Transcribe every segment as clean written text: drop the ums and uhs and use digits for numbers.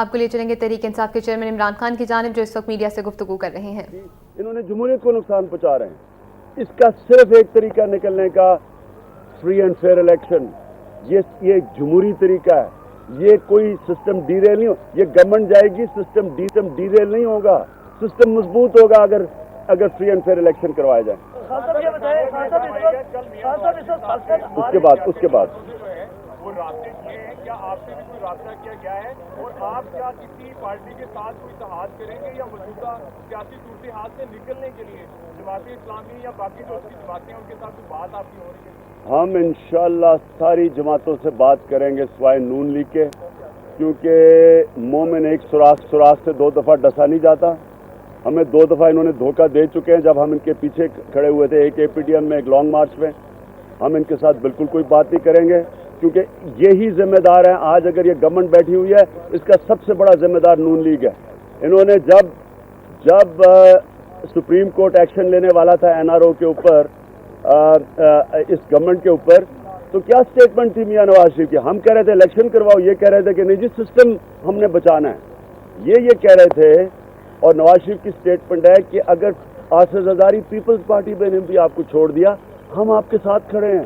آپ کو لے چلیں گے تحریک انصاف کے چیئرمین عمران خان کی جانب جو اس وقت میڈیا سے گفتگو کر رہے ہیں. انہوں نے جمہوریت کو نقصان پہنچا رہے ہیں. اس کا صرف ایک طریقہ نکلنے کا فری اینڈ فیئر الیکشن. یہ جمہوری طریقہ ہے. یہ کوئی سسٹم ڈیریل نہیں ہو. یہ گورنمنٹ جائے گی سسٹم ڈیریل نہیں ہوگا. سسٹم مضبوط ہوگا اگر فری اینڈ فیئر الیکشن کروائے جائیں. اس کے بعد وہ رابطے کیے ہیں, کیا آپ سے بھی کوئی رابطہ کیا گیا ہے اور آپ کیا کسی پارٹی کے ساتھ کوئی اتحاد کریں گے یا موجودہ سیاسی صورتحال سے نکلنے کے لیے جماعت اسلامی یا باقی جو اس کی جماعتیں ہیں ان کے ساتھ کوئی بات آپ کی ہو رہی ہے؟ ہم انشاءاللہ ساری جماعتوں سے بات کریں گے سوائے نون لیگ کے, کیونکہ مومن ایک سوراخ سے 2 دفعہ ڈسا نہیں جاتا. ہمیں 2 دفعہ انہوں نے دھوکہ دے چکے ہیں جب ہم ان کے پیچھے کھڑے ہوئے تھے, ایک APTM میں, ایک لانگ مارچ میں. ہم ان کے ساتھ بالکل کوئی بات نہیں کریں گے کیونکہ یہی ذمہ دار ہیں. آج اگر یہ گورنمنٹ بیٹھی ہوئی ہے اس کا سب سے بڑا ذمہ دار نون لیگ ہے. انہوں نے جب سپریم کورٹ ایکشن لینے والا تھا NRO کے اوپر, اس گورنمنٹ کے اوپر, تو کیا سٹیٹمنٹ تھی میاں نواز شریف کی؟ ہم کہہ رہے تھے الیکشن کرواؤ, یہ کہہ رہے تھے کہ نہیں جی سسٹم ہم نے بچانا ہے. یہ کہہ رہے تھے. اور نواز شریف کی سٹیٹمنٹ ہے کہ اگر آصف زرداری پیپلز پارٹی نے بھی آپ کو چھوڑ دیا ہم آپ کے ساتھ کھڑے ہیں.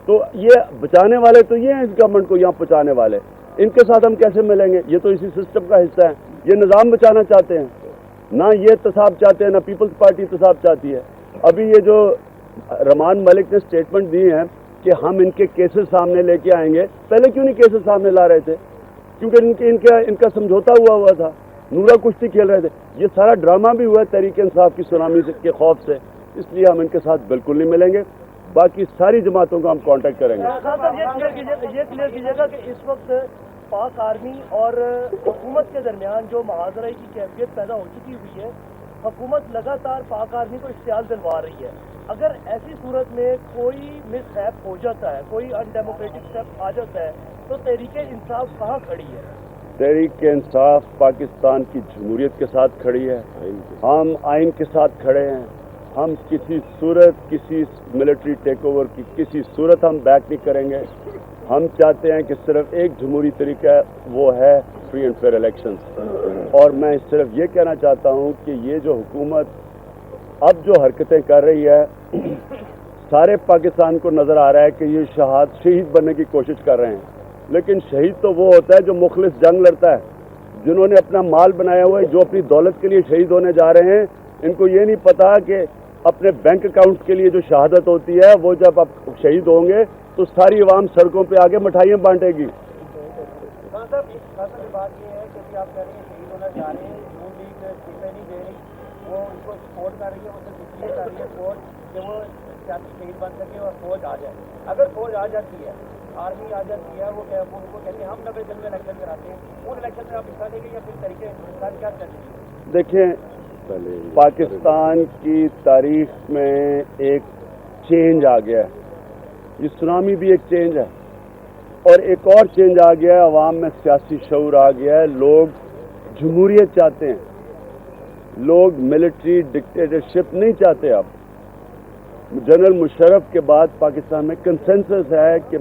تو یہ بچانے والے تو یہ ہیں اس گورنمنٹ کو یہاں پہنچانے والے. ان کے ساتھ ہم کیسے ملیں گے؟ یہ تو اسی سسٹم کا حصہ ہے. یہ نظام بچانا چاہتے ہیں, نہ یہ تصاب چاہتے ہیں, نہ پیپلز پارٹی تصاب چاہتی ہے. ابھی یہ جو رحمان ملک نے سٹیٹمنٹ دی ہیں کہ ہم ان کے کیسز سامنے لے کے آئیں گے, پہلے کیوں نہیں کیسز سامنے لا رہے تھے؟ کیونکہ ان کا سمجھوتا ہوا تھا, نورا کشتی کھیل رہے تھے. یہ سارا ڈرامہ بھی ہوا ہے تحریک انصاف کی سونامی کے خوف سے, اس لیے ہم ان کے ساتھ بالکل نہیں ملیں گے. باقی ساری جماعتوں کو ہم کانٹیکٹ کریں گے. یہ کلیئر کیجیے گا کہ اس وقت پاک آرمی اور حکومت کے درمیان جو محاذرے کی کیفیت پیدا ہو چکی ہوئی ہے, حکومت لگاتار پاک آرمی کو اشتعال دلوا رہی ہے. اگر ایسی صورت میں کوئی مس ہیپ ہو جاتا ہے, کوئی ان ڈیموکریٹک اسٹیپ آ جاتا ہے, تو تحریک انصاف کہاں کھڑی ہے؟ تحریک انصاف پاکستان کی جمہوریت کے ساتھ کھڑی ہے. ہم آئین کے ساتھ کھڑے ہیں. ہم کسی صورت, کسی ملٹری ٹیک اوور کی کسی صورت ہم بیک نہیں کریں گے. ہم چاہتے ہیں کہ صرف ایک جمہوری طریقہ ہے, وہ ہے فری اینڈ فیئر الیکشنز. اور میں صرف یہ کہنا چاہتا ہوں کہ یہ جو حکومت اب جو حرکتیں کر رہی ہے, سارے پاکستان کو نظر آ رہا ہے کہ یہ شہید بننے کی کوشش کر رہے ہیں. لیکن شہید تو وہ ہوتا ہے جو مخلص جنگ لڑتا ہے. جنہوں نے اپنا مال بنایا ہوا ہے, جو اپنی دولت کے لیے شہید ہونے جا رہے ہیں, ان کو یہ نہیں پتا کہ اپنے بینک اکاؤنٹ کے لیے جو شہادت ہوتی ہے, وہ جب آپ شہید ہوں گے تو ساری عوام سڑکوں پہ آگے مٹھائیاں بانٹے گی. بات یہ ہے کہ آپ کہہ رہے ہیں شہید ہونا چاہ رہے ہیں, نون لیگ نہیں دے رہی, وہ ان کو سپورٹ کر رہی ہے, اسے اس لیے کر رہی ہے سپورٹ کہ وہ شہید بن سکے اور فوج آ جائے. اگر فوج آ جاتی ہے, آرمی آ جاتی ہے, وہ ان کو کہتے ہیں ہم 90 دن میں الیکشن کراتے ہیں, ان الیکشن میں آپ حصہ لیں گے یا پھر طریقے انسان کیا چلیں گے؟ دیکھیں, پاکستان کی تاریخ میں ایک چینج آ گیا ہے. یہ سونامی بھی ایک چینج ہے, اور ایک اور چینج آ گیا ہے. عوام میں سیاسی شعور آ گیا ہے. لوگ جمہوریت چاہتے ہیں, لوگ ملٹری ڈکٹیٹرشپ نہیں چاہتے. اب جنرل مشرف کے بعد پاکستان میں کنسنسس ہے کہ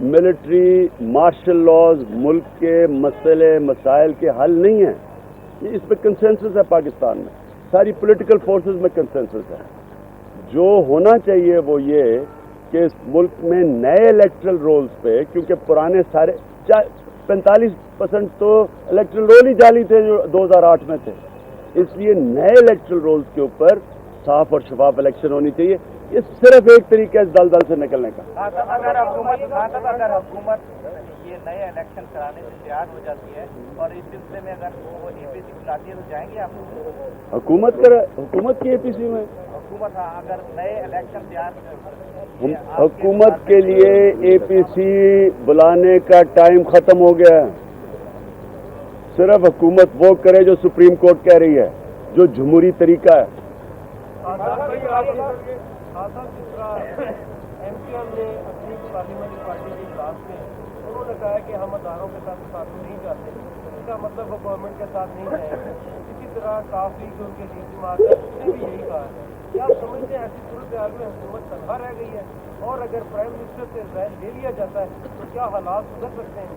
ملٹری مارشل لاز ملک کے مسائل کے حل نہیں ہیں. اس پہ کنسنسس ہے پاکستان میں, ساری پولیٹیکل فورسز میں کنسنسس ہے. جو ہونا چاہیے وہ یہ کہ اس ملک میں نئے الیکٹرل رولز پہ, کیونکہ پرانے سارے 45% تو الیکٹرل رول ہی جعلی تھے جو 2008 میں تھے, اس لیے نئے الیکٹرل رولز کے اوپر صاف اور شفاف الیکشن ہونی چاہیے. یہ صرف ایک طریقہ ہے اس دلدل سے نکلنے کا. اگر حکومت یہ نئے الیکشن کرانے سے تیار ہو جاتی ہے اور اس سلسلے میں اگر وہ APC بلاتی ہے تو جائیں گے آپ؟ حکومت کی APC میں حکومت اگر نئے الیکشن تیار, حکومت کے لیے APC بلانے کا ٹائم ختم ہو گیا ہے. صرف حکومت وہ کرے جو سپریم کورٹ کہہ رہی ہے, جو جمہوری طریقہ ہے. MPM نے اپنی پارلیمنٹ پارٹی کے اجلاس میں انہوں نے کہا کہ ہم اداروں کے ساتھ نہیں جاتے. اس کا مطلب وہ گورنمنٹ کے ساتھ نہیں جائیں گے. اسی طرح کافی جو ان کے جماعت ہے اس نے بھی یہی کہا ہے. کیا آپ سمجھتے ہیں ایسی صورتحال میں حکومت تنہا رہ گئی ہے, اور اگر پرائم منسٹر سے ریزائن لے لیا جاتا ہے تو کیا حالات سدھر سکتے ہیں؟